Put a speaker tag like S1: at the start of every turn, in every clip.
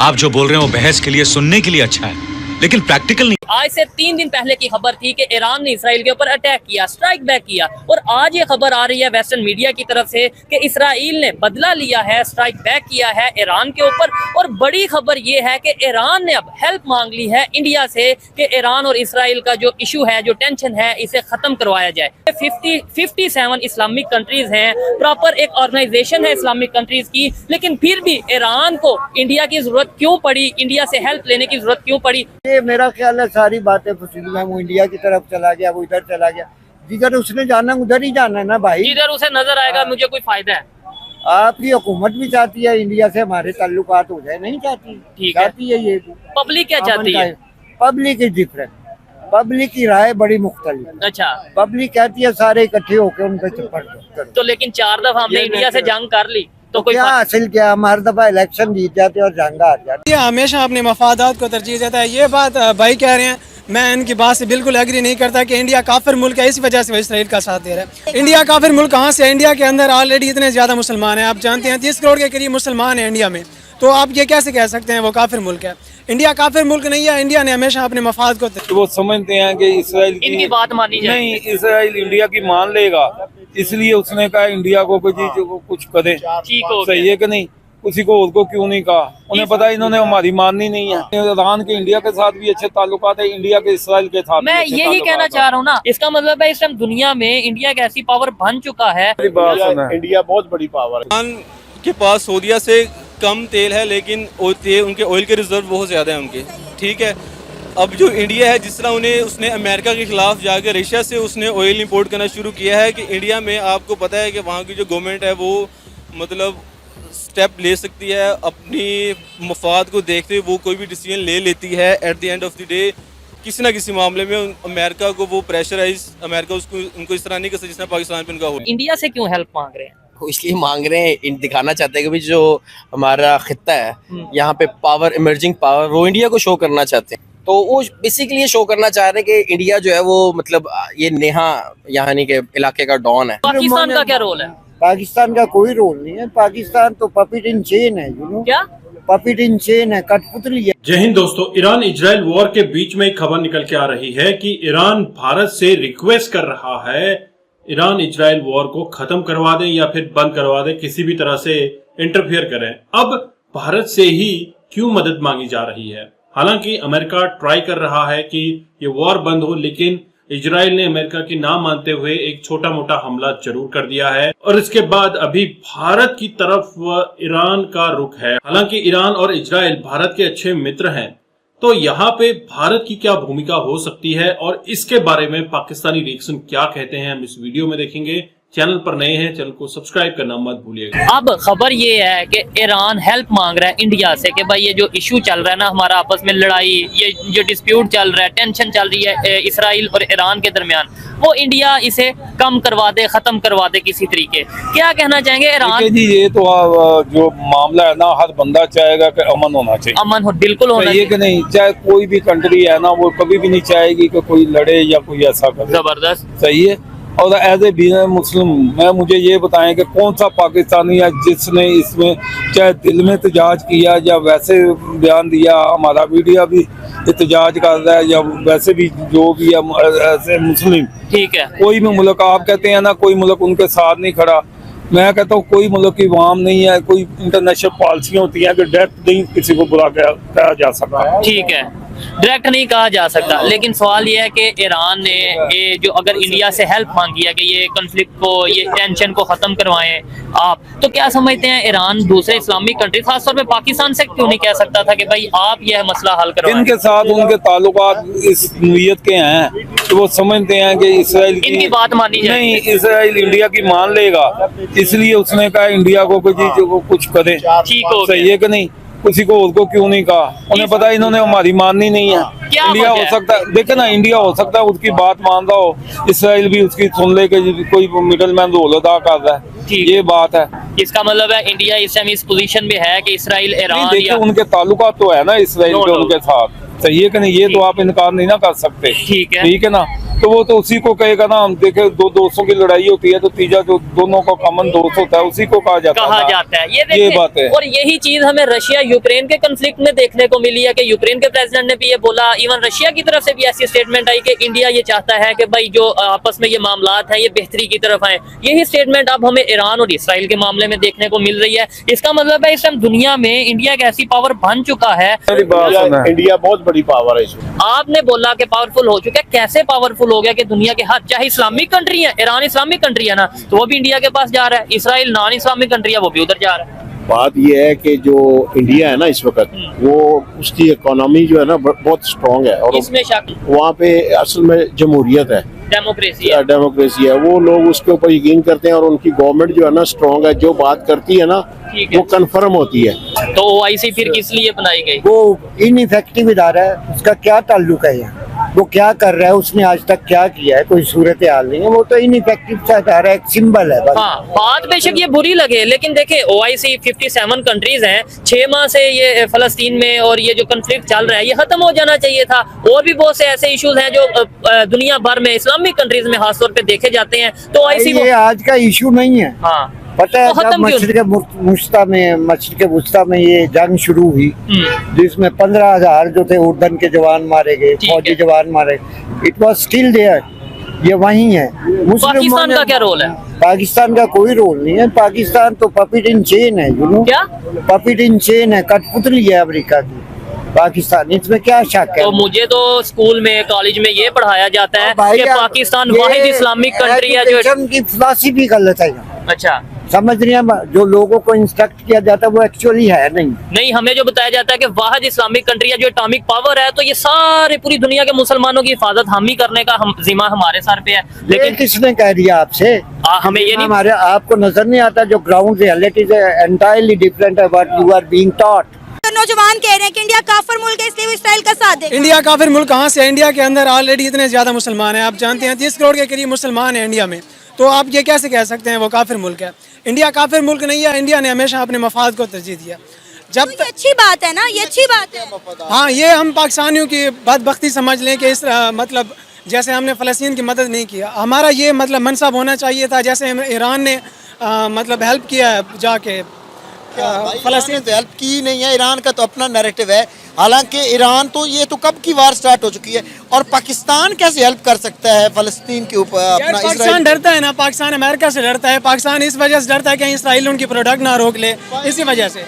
S1: आप जो बोल रहे हो बहस के लिए, सुनने के लिए अच्छा है, लेकिन प्रैक्टिकल नहीं।
S2: आज से 3 दिन पहले की खबर थी कि ईरान ने इसराइल के ऊपर अटैक किया, स्ट्राइक बैक किया, और आज ये खबर आ रही है वेस्टर्न मीडिया की तरफ से कि इसराइल ने बदला लिया है, स्ट्राइक बैक किया है ईरान के ऊपर। और बड़ी खबर ये है कि ईरान ने अब हेल्प मांग ली है इंडिया से कि ईरान और इसराइल का जो इशू है, जो टेंशन है, इसे खत्म करवाया जाए। 57 इस्लामिक कंट्रीज हैं, प्रॉपर एक ऑर्गेनाइजेशन है इस्लामिक कंट्रीज की, लेकिन फिर भी ईरान को इंडिया की जरूरत क्यों पड़ी, इंडिया से हेल्प लेने की जरूरत क्यों पड़ी?
S3: ये मेरा ख्याल है सारी बातें फसील है। वो इंडिया की तरफ चला गया, वो इधर चला गया, जिधर उसने जाना उधर ही जाना है ना भाई।
S2: जिधर उसे नजर आएगा मुझे कोई फायदा है।
S3: आपकी हुकूमत भी चाहती है इंडिया से हमारे ताल्लुकात हो जाए, नहीं चाहती?
S2: ठीक है।
S3: चाहती है ये
S2: पब्लिक क्या चाहती है?
S3: पब्लिक इज डिफरेंट, पब्लिक की राय बड़ी मुख्तलिफ।
S2: अच्छा,
S3: पब्लिक कहती है सारे इकट्ठे होकर उन पर चप्पड़ करो।
S2: तो लेकिन 4 दफा हमने इंडिया से जंग कर ली, तो कोई
S3: क्या हासिल किया? हम हर दफा इलेक्शन जीत जाते और जंग हार जाते।
S4: ये हमेशा अपने मफादात को तरजीह देता है। ये बात भाई कह रहे हैं, मैं इनकी बात से बिल्कुल एग्री नहीं करता कि इंडिया काफिर मुल्क है, इस वजह से वो इसराइल का साथ दे रहा है। इंडिया काफिर मुल्क कहाँ से? इंडिया के अंदर ऑलरेडी इतने ज़्यादा मुसलमान हैं, आप जानते हैं 30 करोड़ के करीब मुसलमान हैं इंडिया में, तो आप ये कैसे कह सकते हैं वो काफिर मुल्क है? इंडिया काफिर मुल्क नहीं है। इंडिया ने हमेशा अपने मफाद को
S5: तो वो समझते हैं कि इसराइल
S2: इनकी बात मानी जाए।
S5: नहीं, इसराइल इंडिया की मान लेगा, इसलिए उसने कहा इंडिया को कोई चीज कुछ करे।
S2: ठीक हो
S5: सही है कि नहीं? उसी को उसको क्यों नहीं कहा? उन्हें पता है इन्होंने हमारी माननी नहीं है। ईरान के इंडिया के साथ भी अच्छे ताल्लुकात है, इंडिया के इसराइल के साथ
S2: मैं यही कहना चाह रहा हूँ ना। इसका मतलब है इस टाइम दुनिया में इंडिया एक ऐसी पावर बन चुका है।
S5: इंडिया बहुत बड़ी पावर है।
S6: ईरान के पास सऊदीया से कम तेल है, लेकिन उनके ऑयल के रिजर्व बहुत ज़्यादा है उनके। ठीक है, अब जो इंडिया है, जिस तरह उसने अमेरिका के खिलाफ जाकर रशिया से उसने ऑयल इंपोर्ट करना शुरू किया है कि इंडिया में आपको पता है कि वहाँ की जो गवर्नमेंट है वो मतलब स्टेप ले सकती है, अपनी मफाद को देखते हुए वो कोई भी डिसीजन ले लेती है। At the end of the day किसी ना किसी मामले में अमेरिका को वो प्रेशराइज, अमेरिका उनको इस तरह नहीं कर सकता जिस तरह पाकिस्तान पे उनका हो।
S2: इंडिया से क्यों हेल्प मांग रहे हैं?
S7: वो इसलिए मांग रहे हैं, दिखाना चाहते हैं कि जो हमारा खित्ता है यहाँ पे पावर, इमर्जिंग पावर, वो इंडिया को शो करना चाहते हैं। तो वो बेसिकली शो करना चाह रहे हैं कि इंडिया जो है वो मतलब ये नेहा यानी के इलाके का डॉन है।
S2: पाकिस्तान का क्या रोल है?
S3: पाकिस्तान का कोई रोल नहीं है। पाकिस्तान तो पपिट इन चेन है, यू नो।
S2: क्या
S3: पपिट इन चेन है, कठपुतली है।
S8: जय हिंद दोस्तों, ईरान इजराइल वॉर के बीच में एक खबर निकल के आ रही है कि ईरान भारत से रिक्वेस्ट कर रहा है ईरान इजराइल वॉर को खत्म करवा दे या फिर बंद करवा दे, किसी भी तरह से इंटरफेयर करें। अब भारत से ही क्यों मदद मांगी जा रही है? हालांकि अमेरिका ट्राई कर रहा है कि ये वॉर बंद हो, लेकिन इजराइल ने अमेरिका की ना मानते हुए एक छोटा मोटा हमला जरूर कर दिया है और इसके बाद अभी भारत की तरफ ईरान का रुख है। हालांकि ईरान और इजराइल भारत के अच्छे मित्र हैं, तो यहाँ पे भारत की क्या भूमिका हो सकती है और इसके बारे में पाकिस्तानी रिएक्शन क्या कहते हैं, हम इस वीडियो में देखेंगे। चैनल पर नए हैं, चैनल को सब्सक्राइब करना मत भूलिएगा।
S2: अब खबर ये है कि ईरान हेल्प मांग रहा है इंडिया से कि भाई ये जो इशू चल रहा है ना हमारा आपस में लड़ाई, ये जो डिस्प्यूट चल रहा है, टेंशन चल रही है इसराइल और ईरान के दरमियान, वो इंडिया इसे कम करवा दे, खत्म करवा दे किसी तरीके। क्या कहना चाहेंगे ईरान?
S5: जी ये तो जो मामला है ना, हर बंदा चाहेगा कि अमन होना चाहिए।
S2: अमन हो, बिल्कुल होना
S5: चाहिए कि नहीं? चाहे कोई भी कंट्री है ना, वो कभी भी नहीं चाहेगी कि कोई लड़े या कोई ऐसा करे।
S2: जबरदस्त।
S5: सही है। और एज ए बीइंग मुस्लिम मैं मुझे ये बताएं कि कौन सा पाकिस्तानी है जिसने इसमें चाहे दिल में एहतजाज किया या वैसे बयान दिया। हमारा मीडिया भी एहतजाज कर रहा है या वैसे भी जो भी है ऐसे मुस्लिम, ठीक है, कोई भी मुल्क, आप कहते हैं ना कोई मुल्क उनके साथ नहीं खड़ा, मैं कहता हूँ कोई मुल्क की अवाम नहीं है, कोई इंटरनेशनल पॉलिसी होती है कि डायरेक्ट नहीं किसी को बुरा कहा जा सकता।
S2: ठीक है, डायरेक्ट नहीं कहा जा सकता, लेकिन सवाल ये है कि ईरान ने ये जो अगर इंडिया से हेल्प मांगी है कि ये कॉन्फ्लिक्ट को, ये टेंशन को खत्म करवाएं आप, तो क्या समझते हैं ईरान दूसरे इस्लामिक कंट्री खासतौर पे पाकिस्तान से क्यों नहीं कह सकता था कि भाई आप यह मसला हल करवाएं?
S5: इनके साथ उनके ताल्लुकात इस नीयत के हैं तो वो समझते हैं कि इसराइल
S2: इनकी बात मानी जाए।
S5: नहीं, इसराइल इंडिया की मान लेगा, इसलिए उसने कहा इंडिया को कोई चीज कुछ करे।
S2: ठीक हो,
S5: सही है कि नहीं? किसी को उसको क्यों नहीं कहा? उन्हें पता है इन्होंने हमारी माननी नहीं है। इंडिया हो सकता है, देखे ना, इंडिया हो सकता है उसकी बात मान रहा हो, इसराइल भी उसकी सुन ले कि कोई मिडल मैन रोल अदा कर रहा है। ये बात है।
S2: इसका मतलब है इंडिया इस टाइम इस पोजीशन में है कि इसराइल ईरान
S5: देखिए उनके ताल्लुकात तो है ना इसराइल के उनके साथ। सही है कि नहीं? ये तो आप इनकार नहीं ना कर सकते।
S2: ठीक है,
S5: ठीक है ना? तो वो तो उसी को कहेगा ना। हम देखे दो दोस्तों की लड़ाई होती है तो तीजा जो दोनों का कॉमन दोस्त होता है उसी को कहा जाता है।
S2: ये
S5: बात है।
S2: और यही चीज हमें रशिया यूक्रेन के कंफ्लिक्ट में देखने को मिली है कि यूक्रेन के प्रेसिडेंट ने भी ये बोला, इवन रशिया की तरफ से भी ऐसी स्टेटमेंट आई कि इंडिया ये चाहता है कि भाई जो आपस में ये मामलात हैं ये बेहतरी की तरफ आए। यही स्टेटमेंट अब हमें ईरान और इसराइल के मामले में देखने को मिल रही है। इसका मतलब है इस टाइम दुनिया में इंडिया एक ऐसी पावर बन चुका है।
S9: इंडिया बहुत बड़ी पावर है इसमें।
S2: आपने बोला कि पावरफुल हो चुका है, कैसे पावरफुल हो गया कि दुनिया के हर, चाहे इस्लामिक कंट्री है, ईरान इस्लामिक कंट्री है ना, तो वो भी इंडिया के पास जा रहा है। इसराइल नॉन इस्लामिक कंट्री है, वो भी उधर जा रहा है।
S9: बात यह है कि जो इंडिया है ना इस वक्त, वो उसकी इकोनॉमी जो है ना बहुत स्ट्रांग है और
S2: इसमें शक,
S9: वहाँ पे असल में जमहूरियत है, डेमोक्रेसी है। वो लोग उसके ऊपर यकीन करते हैं और उनकी गवर्नमेंट जो है ना स्ट्रांग है। जो बात करती है ना वो कंफर्म होती है।
S2: तो OIC फिर किस लिए बनाई गई?
S3: वो इनइफेक्टिव इदारा है, उसका क्या ताल्लुक है यहाँ? वो क्या कर रहा है, उसने आज तक क्या किया है? कोई सूरत हाल नहीं है। वो तो इनइफेक्टिव सा इदारा, एक सिंबल है बस।
S2: हाँ, बात बेशक ये बुरी लगे, लेकिन देखे OIC 57 कंट्रीज हैं, 6 माह से ये फलस्तीन में और ये जो कंफ्लिक्ट चल रहा है ये खत्म हो जाना चाहिए था। और भी बहुत से ऐसे इश्यूज हैं जो दुनिया भर में इस्लामिक कंट्रीज में खासतौर पे देखे जाते हैं। तो OIC
S3: ये आज का इशू नहीं है।
S2: हाँ,
S3: पता है,
S2: तो
S3: जब मशरिक वुस्ता में ये जंग शुरू हुई जिसमें 15,000 जो थे उर्दन के जवान मारे गए, फौजी जवान मारे, इट वाज स्टिल देयर, ये वही है।
S2: पाकिस्तान का क्या रोल है?
S3: पाकिस्तान का कोई रोल नहीं है। पाकिस्तान तो पपिट इन चेन है, यू नो।
S2: क्या
S3: पपिट इन चेन है, कठपुतली है अमेरिका की पाकिस्तान। इसमें क्या शक है?
S2: तो मुझे तो स्कूल में कॉलेज में ये पढ़ाया जाता है कि पाकिस्तान वाहिद इस्लामिक कंट्री है जो
S3: की फिलॉसफी गलत है।
S2: अच्छा,
S3: समझ रहे हैं? जो लोगों को इंस्ट्रक्ट किया जाता है वो एक्चुअली है नहीं।
S2: हमें जो बताया जाता है कि वाहिद इस्लामिक कंट्री है जो एटॉमिक पावर है, तो ये सारे पूरी दुनिया के मुसलमानों की हिफाजत हम ही करने का जिम्मा हमारे सर पे है। लेकिन
S3: किसने कह दिया आपसे?
S2: हमें ये नहीं,
S3: हमारे आपको नजर नहीं आता जो ground reality is entirely different है what you are being taught.
S10: नौजवान कह रहे हैं कि इंडिया काफिर मुल्क है, इसलिए वो इसराइल का साथ देगा।
S4: इंडिया काफिर मुल्क कहाँ से? इंडिया के अंदर ऑलरेडी इतने ज्यादा मुसलमान हैं, आप जानते हैं 30 करोड़ के करीब मुसलमान हैं इंडिया में। तो आप ये कैसे कह सकते हैं वो काफिर मुल्क है? इंडिया काफिर मुल्क नहीं है। इंडिया ने हमेशा अपने मफाद को तरजीह दिया। जब
S10: तो ये अच्छी बात है ना, ये अच्छी बात है।
S4: हाँ, ये हम पाकिस्तानियों की बदबख्ती समझ लें कि इस मतलब जैसे हमने फ़लस्तीन की मदद नहीं किया, हमारा ये मतलब मनसब होना चाहिए था। जैसे ईरान ने मतलब हेल्प किया है जाके,
S11: फलस्तीन तो हेल्प की नहीं है। ईरान का तो अपना नैरेटिव है। हालांकि ईरान तो ये तो कब की वार स्टार्ट हो चुकी है, और पाकिस्तान कैसे हेल्प कर सकता है फलस्तीन के ऊपर? अपना
S4: पाकिस्तान डरता है ना, पाकिस्तान अमेरिका से डरता है। पाकिस्तान इस वजह से डरता है कि इसराइल उनकी प्रोडक्ट ना रोक ले, इसी वजह से।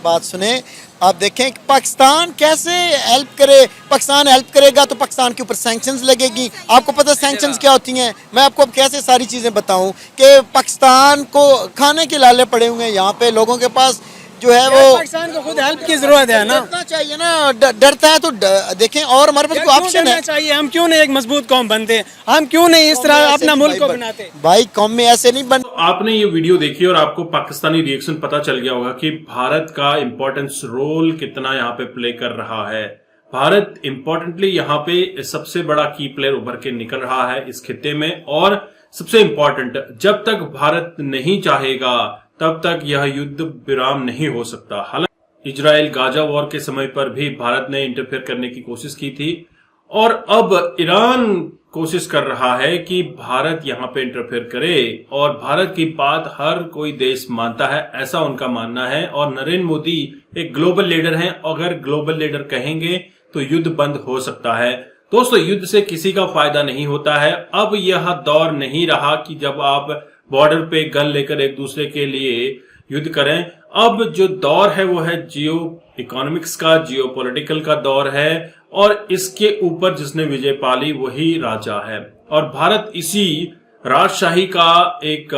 S11: बात सुने, आप देखें कि पाकिस्तान कैसे हेल्प करे। पाकिस्तान हेल्प करेगा तो पाकिस्तान के ऊपर सैंक्शंस लगेगी। आपको पता है सैंक्शंस क्या होती हैं? मैं आपको अब कैसे सारी चीज़ें बताऊं कि पाकिस्तान को खाने के लाले पड़े हुए हैं यहाँ पे लोगों के पास, जो है वो
S4: पाकिस्तान को खुद हेल्प की जरूरत है ना,
S11: डरना चाहिए ना। डरता है तो देखें, और हमारे पास ऑप्शन है
S4: चाहिए। हम क्यों नहीं एक मजबूत कौम बनते? हम क्यों नहीं इस तरह अपना मुल्क को बनाते?
S11: भाई कौम में ऐसे नहीं बन।
S8: आपने ये वीडियो देखी और आपको पाकिस्तानी रिएक्शन पता चल गया होगा कि भारत का इंपॉर्टेंस रोल कितना यहाँ पे प्ले कर रहा है। भारत इंपॉर्टेंटली यहाँ पे सबसे बड़ा की प्लेयर उभर के निकल रहा है इस खित्ते में। और सबसे इंपॉर्टेंट, जब तक भारत नहीं चाहेगा तब तक यह युद्ध विराम नहीं हो सकता। हालांकि इजराइल गाजा वॉर के समय पर भी भारत ने इंटरफेयर करने की कोशिश की थी, और अब ईरान कोशिश कर रहा है कि भारत यहाँ पे इंटरफेयर करे, और भारत की बात हर कोई देश मानता है, ऐसा उनका मानना है। और नरेंद्र मोदी एक ग्लोबल लीडर हैं, अगर ग्लोबल लीडर कहेंगे तो युद्ध बंद हो सकता है। दोस्तों, युद्ध से किसी का फायदा नहीं होता है। अब यह दौर नहीं रहा कि जब आप बॉर्डर पे गन लेकर एक दूसरे के लिए युद्ध करें। अब जो दौर है वो है जियो इकोनॉमिक्स का, जियो पॉलिटिकल का दौर है, और इसके ऊपर जिसने विजय पाली वही राजा है। और भारत इसी राजशाही का एक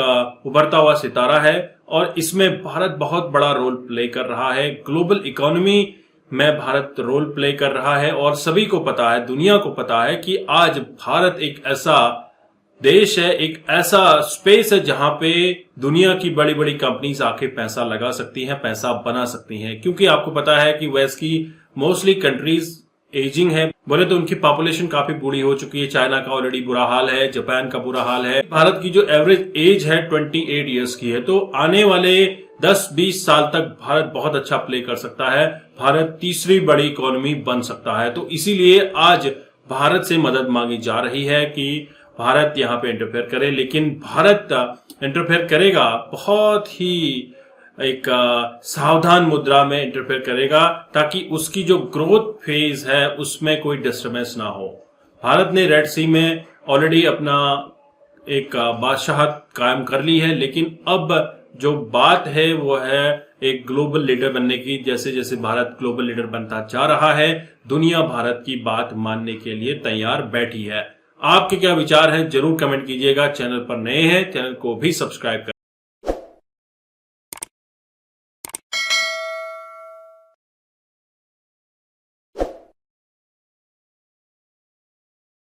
S8: उभरता हुआ सितारा है, और इसमें भारत बहुत बड़ा रोल प्ले कर रहा है। ग्लोबल इकोनॉमी में भारत रोल प्ले कर रहा है, और सभी को पता है, दुनिया को पता है कि आज भारत एक ऐसा देश है, एक ऐसा स्पेस है जहां पे दुनिया की बड़ी बड़ी कंपनीज आके पैसा लगा सकती हैं, पैसा बना सकती हैं। क्योंकि आपको पता है कि वेस्ट की मोस्टली कंट्रीज एजिंग है, बोले तो उनकी पॉपुलेशन काफी बूढ़ी हो चुकी है। चाइना का ऑलरेडी बुरा हाल है, जापान का बुरा हाल है। भारत की जो एवरेज एज है 28 ईयर्स की है। तो आने वाले 10-20 साल तक भारत बहुत अच्छा प्ले कर सकता है। भारत तीसरी बड़ी इकोनॉमी बन सकता है। तो इसीलिए आज भारत से मदद मांगी जा रही है कि भारत यहाँ पे इंटरफेयर करे, लेकिन भारत इंटरफेयर करेगा बहुत ही एक सावधान मुद्रा में इंटरफेयर करेगा, ताकि उसकी जो ग्रोथ फेज है उसमें कोई डिस्टर्बेंस ना हो। भारत ने रेड सी में ऑलरेडी अपना एक बादशाहत कायम कर ली है, लेकिन अब जो बात है वो है एक ग्लोबल लीडर बनने की। जैसे जैसे भारत ग्लोबल लीडर बनता जा रहा है, दुनिया भारत की बात मानने के लिए तैयार बैठी है। आपके क्या विचार हैं जरूर कमेंट कीजिएगा। चैनल पर नए हैं, चैनल को भी सब्सक्राइब करें।